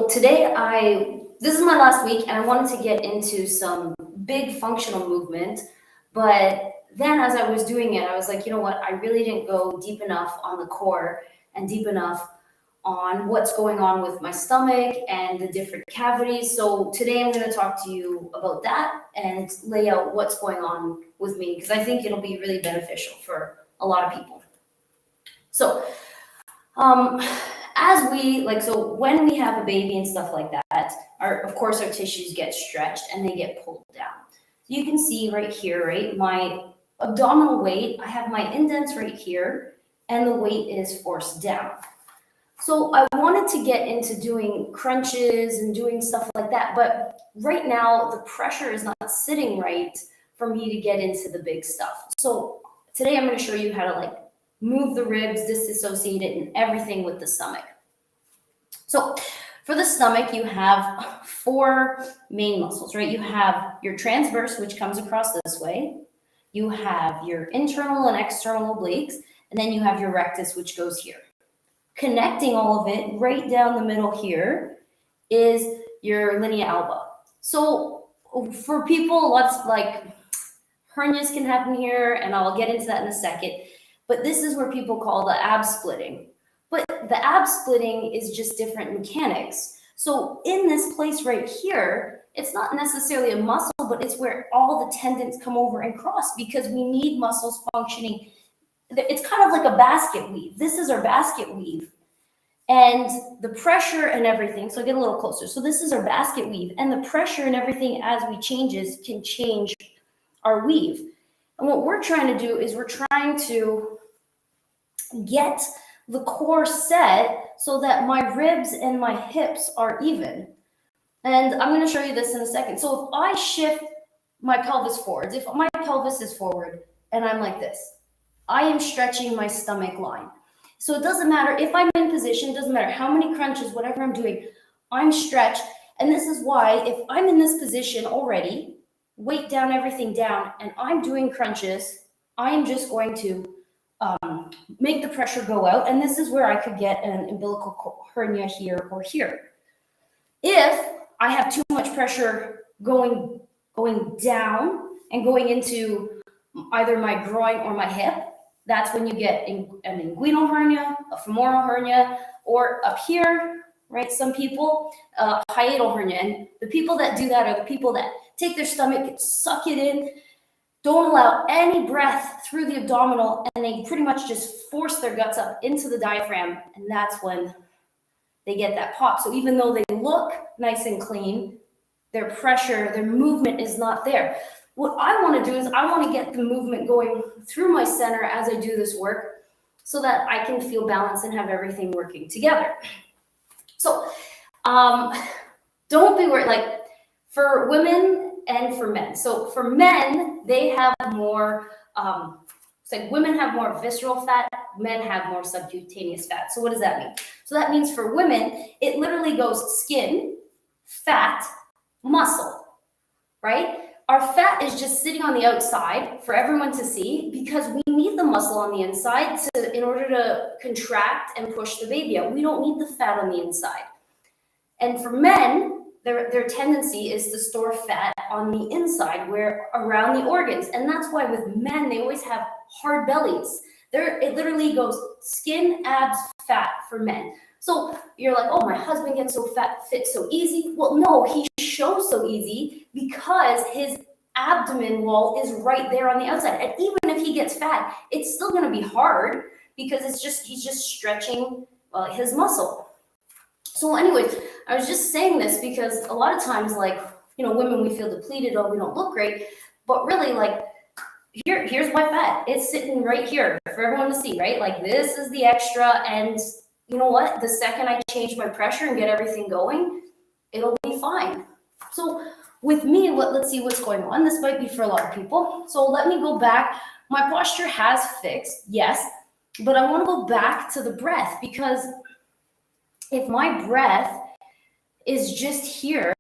today this is my last week and I wanted to get into some big functional movement, but then as I was doing it, I was like, you know what, I really didn't go deep enough on the core and deep enough on what's going on with my stomach and the different cavities. So today I'm going to talk to you about that and lay out what's going on with me, because I think it'll be really beneficial for a lot of people. So when we have a baby and stuff like that, of course our tissues get stretched and they get pulled down. You can see right here, right, my abdominal weight, I have my indents right here and the weight is forced down. So I wanted to get into doing crunches and doing stuff like that, but right now the pressure is not sitting right for me to get into the big stuff. So today I'm going to show you how to move the ribs, disassociate it, and everything with the stomach. So for the stomach, you have 4 main muscles, right? You have your transverse, which comes across this way. You have your internal and external obliques, and then you have your rectus, which goes here. Connecting all of it right down the middle here is your linea alba. So for people, hernias can happen here, and I'll get into that in a second. But this is where people call the ab splitting. But the ab splitting is just different mechanics. So in this place right here, it's not necessarily a muscle, but it's where all the tendons come over and cross, because we need muscles functioning. It's kind of like a basket weave. This is our basket weave. And the pressure and everything, so get a little closer. So this is our basket weave, and the pressure and everything as we changes can change our weave. And what we're trying to do is we're trying to get the core set so that my ribs and my hips are even. And I'm going to show you this in a second. So if I shift my pelvis forwards, if my pelvis is forward and I'm like this, I am stretching my stomach line. So it doesn't matter if I'm in position, it doesn't matter how many crunches, whatever I'm doing, I'm stretched. And this is why if I'm in this position already, weight down, everything down, and I'm doing crunches, I'm just going to make the pressure go out. And this is where I could get an umbilical hernia here or here. If I have too much pressure going down and going into either my groin or my hip, that's when you get an inguinal hernia, a femoral hernia, or up here, right? Some people, hiatal hernia. And the people that do that are the people that take their stomach, suck it in, don't allow any breath through the abdominal, and they pretty much just force their guts up into the diaphragm, and that's when they get that pop. So even though they look nice and clean, their pressure, their movement is not there. What I want to do is I want to get the movement going through my center as I do this work so that I can feel balanced and have everything working together. So don't be worried, for women and for men. So for men, they have more, women have more visceral fat, men have more subcutaneous fat. So what does that mean? So that means for women, it literally goes skin, fat, muscle, right? Our fat is just sitting on the outside for everyone to see, because we need the muscle on the inside in order to contract and push the baby out. We don't need the fat on the inside. And for men, their tendency is to store fat on the inside, where around the organs. And that's why with men, they always have hard bellies. It literally goes skin, abs, fat for men. So you're like, oh, my husband gets so fit so easy. Well, no, he shows so easy because his abdomen wall is right there on the outside. And even if he gets fat, it's still going to be hard because he's just stretching his muscle. So anyways, I was just saying this because a lot of times, women, we feel depleted, we don't look great, but really, here's my fat. It's sitting right here for everyone to see, right? This is the extra, and you know what? The second I change my pressure and get everything going, it'll be fine. So with me, let's see what's going on. This might be for a lot of people. So let me go back. My posture has fixed, yes, but I want to go back to the breath, because if my breath is just here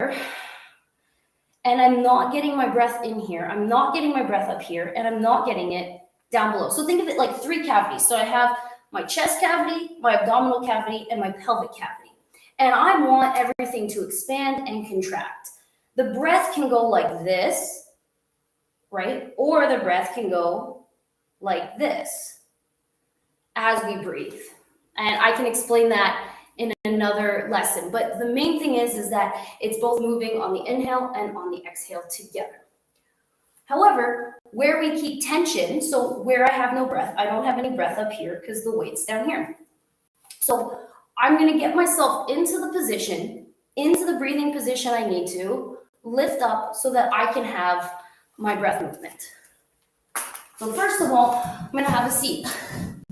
and I'm not getting my breath in here, I'm not getting my breath up here, and I'm not getting it down below. So think of it like 3 cavities. So I have my chest cavity, my abdominal cavity, and my pelvic cavity. and I want everything to expand and contract. The breath can go like this, right? Or the breath can go like this as we breathe. And I can explain that in another lesson. But the main thing is that it's both moving on the inhale and on the exhale together. However, where we keep tension, so where I have no breath, I don't have any breath up here because the weight's down here. So I'm going to get myself into the position, into the breathing position I need to, lift up so that I can have my breath movement. So first of all, I'm going to have a seat.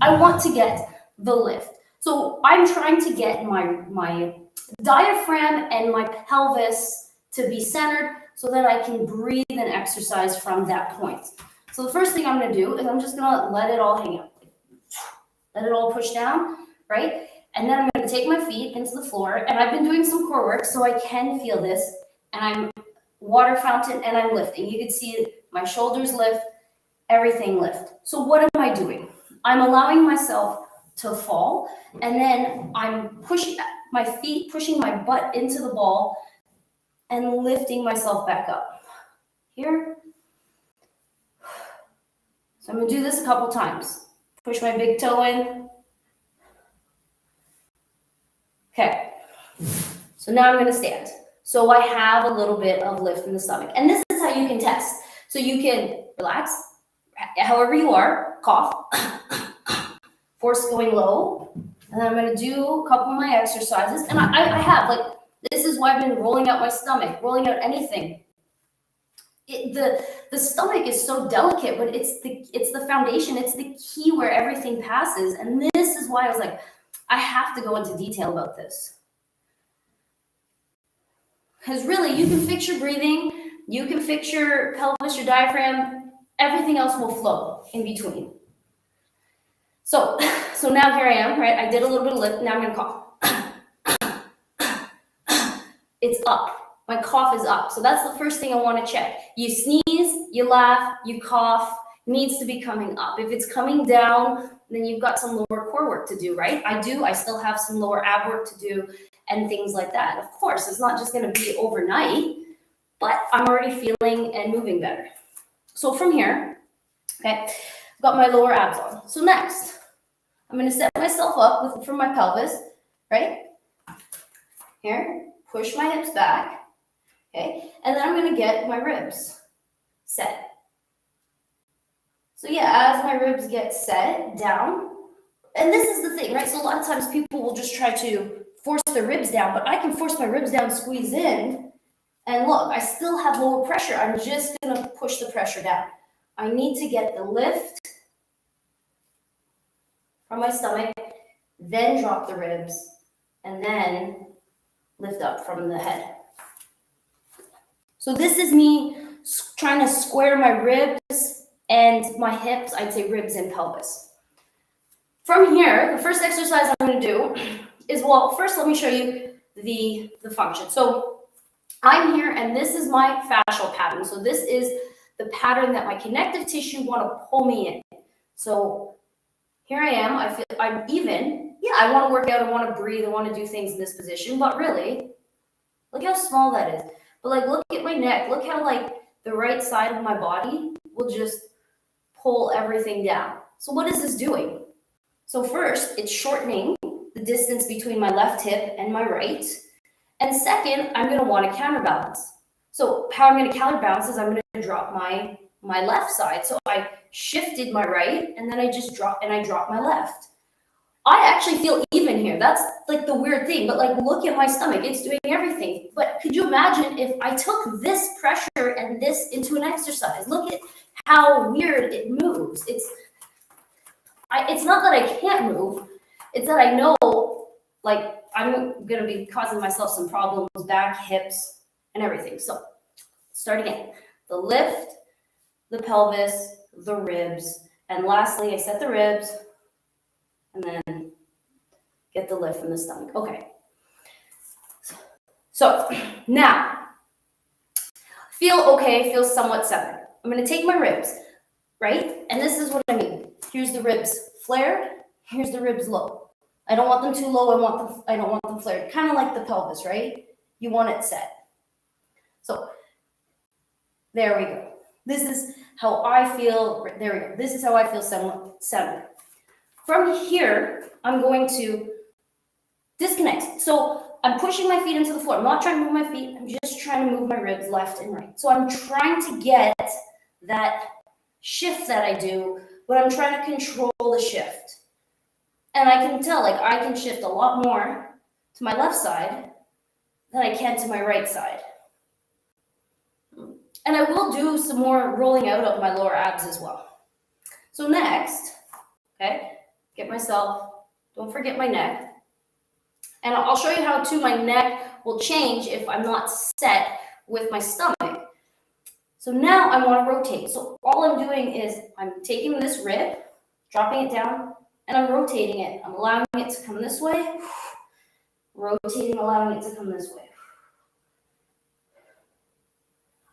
I want to get the lift. So I'm trying to get my diaphragm and my pelvis to be centered so that I can breathe and exercise from that point. So the first thing I'm going to do is I'm just going to let it all hang out. Let it all push down, right? And then I'm going to take my feet into the floor. And I've been doing some core work so I can feel this. And I'm water fountain and I'm lifting. You can see my shoulders lift, everything lift. So what am I doing? I'm allowing myself to fall, and then I'm pushing my feet, pushing my butt into the ball and lifting myself back up. Here. So I'm gonna do this a couple times. Push my big toe in. Okay. So now I'm gonna stand. So I have a little bit of lift in the stomach. And this is how you can test. So you can relax, however you are, cough, force going low, and then I'm going to do a couple of my exercises. And I have, like, this is why I've been rolling out my stomach, rolling out anything. The stomach is so delicate, but it's the foundation. It's the key where everything passes. And this is why I was like, I have to go into detail about this. Because really, you can fix your breathing, you can fix your pelvis, your diaphragm, everything else will flow in between. So now here I am, right? I did a little bit of lift, now I'm gonna cough. It's up, my cough is up. So that's the first thing I wanna check. You sneeze, you laugh, you cough, needs to be coming up. If it's coming down, then you've got some lower core work to do, right? I still have some lower ab work to do and things like that. Of course, it's not just gonna be overnight, but I'm already feeling and moving better. So from here, okay, I've got my lower abs on. So next, I'm gonna set myself up from my pelvis, right? Here, push my hips back, okay? And then I'm gonna get my ribs set. So yeah, as my ribs get set down, and this is the thing, right? So a lot of times people will just try to force their ribs down, but I can force my ribs down, squeeze in, and look, I still have lower pressure. I'm just gonna push the pressure down. I need to get the lift from my stomach, then drop the ribs, and then lift up from the head. So this is me trying to square my ribs and my hips, I'd say ribs and pelvis. From here, the first exercise I'm gonna do is, well, first let me show you the function. So I'm here and this is my fascial pattern. So this is the pattern that my connective tissue wanna pull me in. So here I am, I feel I'm even. Yeah, I want to work out, I want to breathe, I want to do things in this position, but really, look how small that is. But like, look at my neck, look how like the right side of my body will just pull everything down. So what is this doing? So first, it's shortening the distance between my left hip and my right. And second, I'm going to want to counterbalance. So how I'm going to counterbalance is I'm going to drop my left side. So I shifted my right and then I just dropped my left. I actually feel even here. That's like the weird thing, but like look at my stomach, it's doing everything. But could you imagine if I took this pressure and this into an exercise? Look at how weird it moves. It's not that I can't move, it's that I know like I'm gonna be causing myself some problems, back, hips, and everything. So start again. The lift, the pelvis, the ribs, and lastly, I set the ribs, and then get the lift from the stomach. Okay. So now, feel somewhat centered. I'm going to take my ribs, right? And this is what I mean. Here's the ribs flared. Here's the ribs low. I don't want them too low. I don't want them flared. Kind of like the pelvis, right? You want it set. So there we go. This is how I feel. There we go. This is how I feel centered. From here, I'm going to disconnect. So I'm pushing my feet into the floor. I'm not trying to move my feet. I'm just trying to move my ribs left and right. So I'm trying to get that shift that I do, but I'm trying to control the shift. And I can tell, like, I can shift a lot more to my left side than I can to my right side. And I will do some more rolling out of my lower abs as well. So next, okay, don't forget my neck. And I'll show you how too my neck will change if I'm not set with my stomach. So now I want to rotate. So all I'm doing is I'm taking this rib, dropping it down, and I'm rotating it. I'm allowing it to come this way, rotating, allowing it to come this way.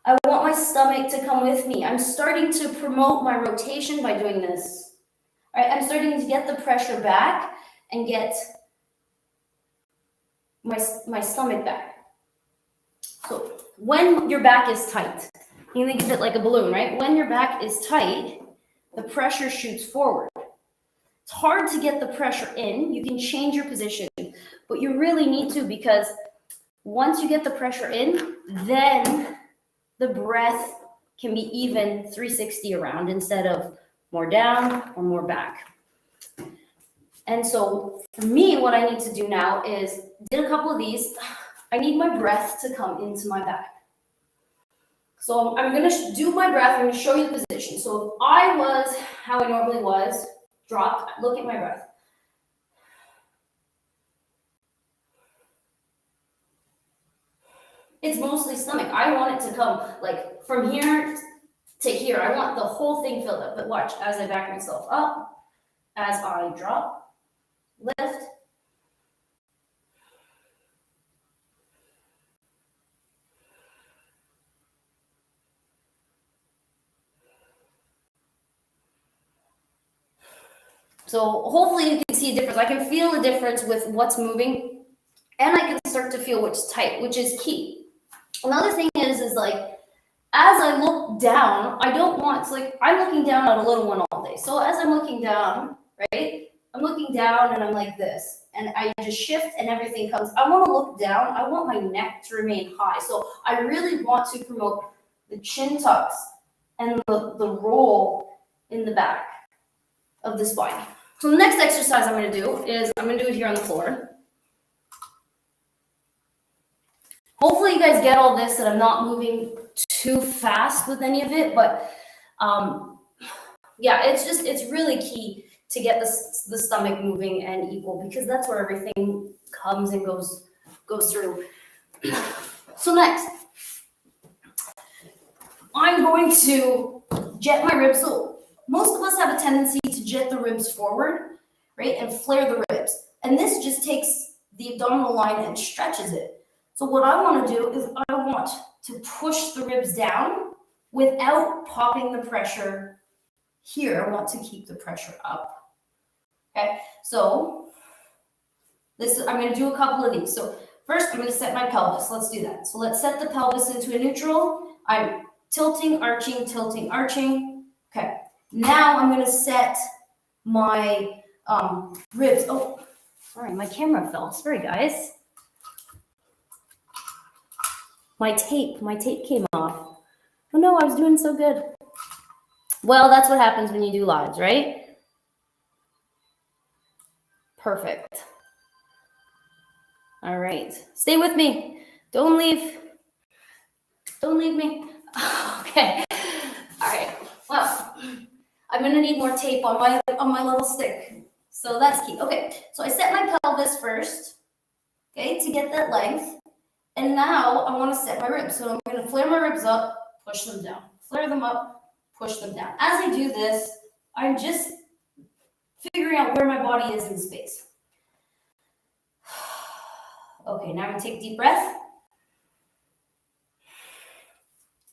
I want my stomach to come with me. I'm starting to promote my rotation by doing this. All right, I'm starting to get the pressure back and get my stomach back. So when your back is tight, you think of it like a balloon, right? When your back is tight, the pressure shoots forward. It's hard to get the pressure in. You can change your position, but you really need to, because once you get the pressure in, then the breath can be even 360 around instead of more down or more back. And so for me, what I need to do now is, did a couple of these, I need my breath to come into my back. So I'm going to do my breath. I'm going to show you the position. So if I was how I normally was, drop, look at my breath. It's mostly stomach. I want it to come like from here to here. I want the whole thing filled up. But watch as I back myself up, as I drop, lift. So hopefully you can see a difference. I can feel the difference with what's moving, and I can start to feel what's tight, which is key. Another thing is like, as I look down, I don't want, it's like I'm looking down at a little one all day. So as I'm looking down, right, I'm looking down and I'm like this, and I just shift and everything comes. I want to look down. I want my neck to remain high. So I really want to promote the chin tucks and the roll in the back of the spine. So the next exercise I'm going to do is I'm going to do it here on the floor. Hopefully you guys get all this, that I'm not moving too fast with any of it, but yeah, it's really key to get the stomach moving and equal, because that's where everything comes and goes through. So next, I'm going to jet my ribs. So most of us have a tendency to jet the ribs forward, right, and flare the ribs. And this just takes the abdominal line and stretches it. So what I want to do is I want to push the ribs down without popping the pressure here. I want to keep the pressure up. Okay, so I'm going to do a couple of these. So first, I'm going to set my pelvis. Let's do that. So let's set the pelvis into a neutral. I'm tilting, arching, tilting, arching. Okay, now I'm going to set my ribs. Oh, sorry, my camera fell. Sorry, guys. My tape came off. Oh no, I was doing so good. Well, that's what happens when you do lives, right? Perfect. All right, stay with me. Don't leave. Don't leave me. Okay. All right. Well, I'm gonna need more tape on my little stick. So that's key. Okay. So I set my pelvis first, okay, to get that length. And now I want to set my ribs. So I'm going to flare my ribs up, push them down. Flare them up, push them down. As I do this, I'm just figuring out where my body is in space. Okay, now I'm going to take a deep breath.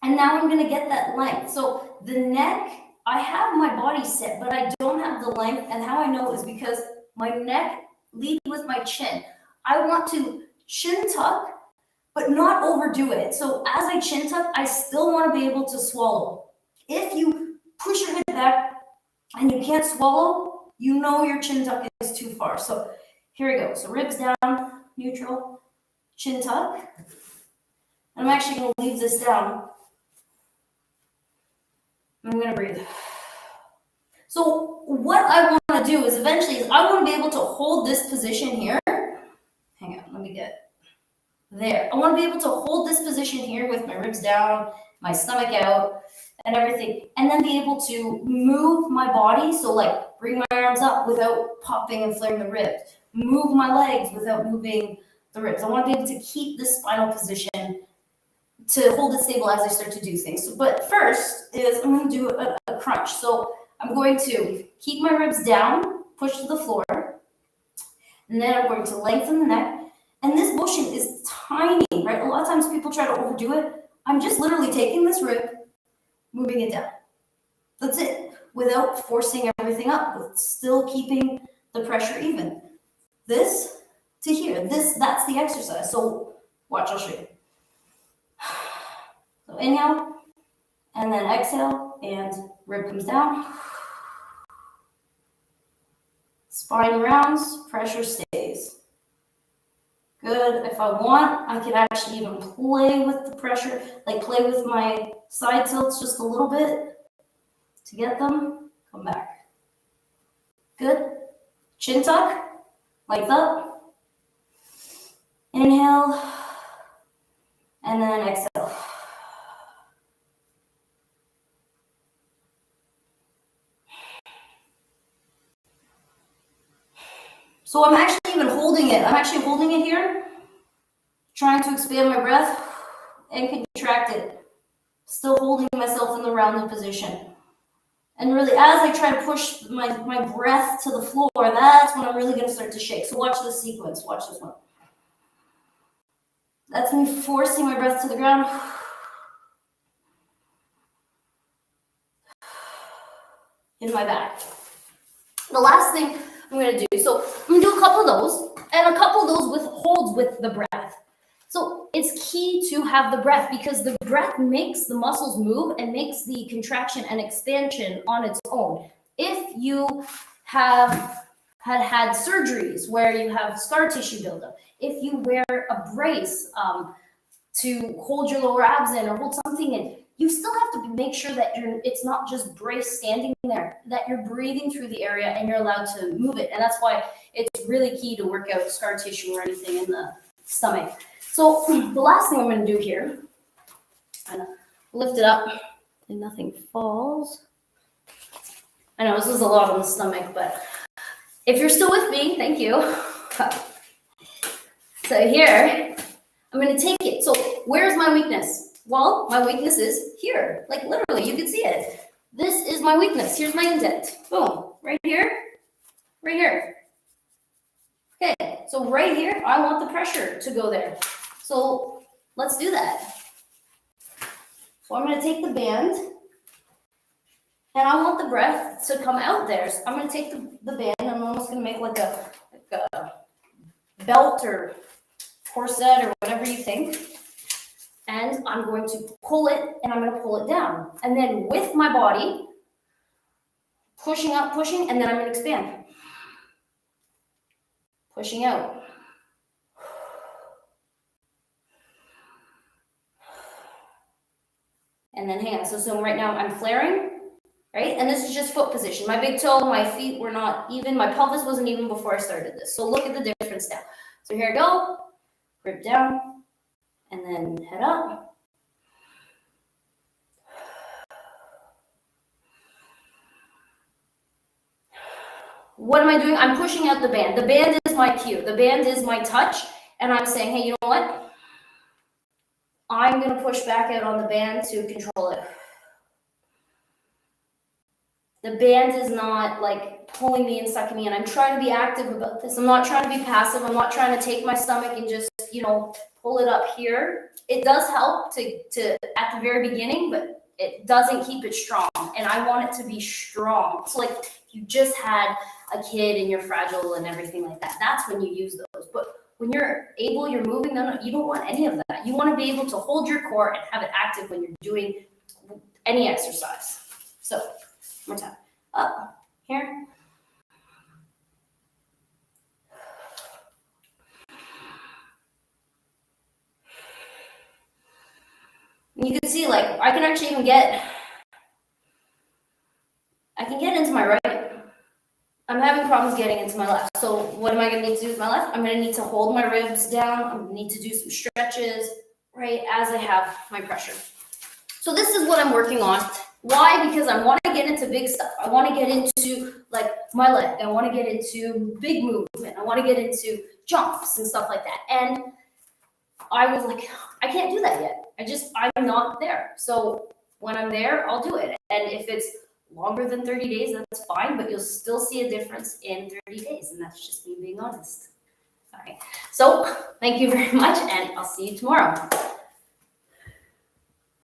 And now I'm going to get that length. So the neck, I have my body set, but I don't have the length. And how I know is because my neck lead with my chin. I want to chin tuck, but not overdo it. So as I chin tuck, I still want to be able to swallow. If you push your head back and you can't swallow, you know your chin tuck is too far. So here we go. So ribs down, neutral, chin tuck. I'm actually going to leave this down. I'm going to breathe. So what I want to do is eventually, I want to be able to hold this position here. Hang on, let me get there. I want to be able to hold this position here with my ribs down, my stomach out, and everything, and then be able to move my body. So like bring my arms up without popping and flaring the ribs. Move my legs without moving the ribs. I want to be able to keep this spinal position to hold it stable as I start to do things. So, but first is I'm going to do a crunch. So I'm going to keep my ribs down, push to the floor, and then I'm going to lengthen the neck. And this motion is tiny, right? A lot of times people try to overdo it. I'm just literally taking this rib, moving it down. That's it, without forcing everything up, but still keeping the pressure even. This to here, that's the exercise. So watch, I'll show you. So inhale, and then exhale, and rib comes down. Spine rounds, pressure stays. Good. If I want, I can actually even play with the pressure, like play with my side tilts just a little bit to get them. Come back. Good. Chin tuck, like that. Inhale, and then exhale. So I'm actually even holding it. I'm actually holding it here, trying to expand my breath and contract it. Still holding myself in the rounded position. And really, as I try to push my breath to the floor, that's when I'm really going to start to shake. So watch this sequence. Watch this one. That's me forcing my breath to the ground. In my back. The last thing I'm going to do, so I'm going to do a couple of those, and a couple of those with holds with the breath. So it's key to have the breath, because the breath makes the muscles move and makes the contraction and expansion on its own. If you have had surgeries where you have scar tissue buildup, if you wear a brace to hold your lower abs in or hold something in, you still have to make sure that it's not just brace standing there, that you're breathing through the area and you're allowed to move it. And that's why it's really key to work out scar tissue or anything in the stomach. So the last thing I'm going to do here, I'm going to lift it up and nothing falls. I know this is a lot on the stomach, but if you're still with me, thank you. So here, I'm going to take it. So where's my weakness? Well, my weakness is here. Like literally, you can see it. This is my weakness. Here's my indent. Boom. Right here. Right here. Okay. So right here, I want the pressure to go there. So let's do that. So I'm going to take the band. And I want the breath to come out there. So I'm going to take the band. I'm almost going to make like a belt or corset or whatever you think. And I'm going to pull it, and I'm going to pull it down. And then with my body, pushing up, pushing, and then I'm going to expand. Pushing out. And then hang on. So right now I'm flaring, right? And this is just foot position. My big toe, my feet were not even. My pelvis wasn't even before I started this. So look at the difference now. So here I go. Grip down. And then head up. What am I doing? I'm pushing out the band. The band is my cue. The band is my touch. And I'm saying, hey, you know what? I'm going to push back out on the band to control it. The band is not like pulling me and sucking me in. I'm trying to be active about this. I'm not trying to be passive. I'm not trying to take my stomach and just, pull it up here. It does help to at the very beginning, but it doesn't keep it strong, and I want it to be strong. So like if you just had a kid and you're fragile and everything like that, that's when you use those. But when you're able, you're moving, no, you don't want any of that. You want to be able to hold your core and have it active when you're doing any exercise. So, one more time. Up, here. And you can see, like, I can actually even get into my right. I'm having problems getting into my left. So what am I going to need to do with my left? I'm going to need to hold my ribs down. I'm going to need to do some stretches, right, as I have my pressure. So this is what I'm working on. Why? Because I want to get into big stuff. I want to get into like my leg. I want to get into big movement. I want to get into jumps and stuff like that. And I was like, I can't do that yet. I'm not there. So when I'm there, I'll do it. And if it's longer than 30 days, that's fine, but you'll still see a difference in 30 days. And that's just me being honest. All right. So thank you very much, and I'll see you tomorrow.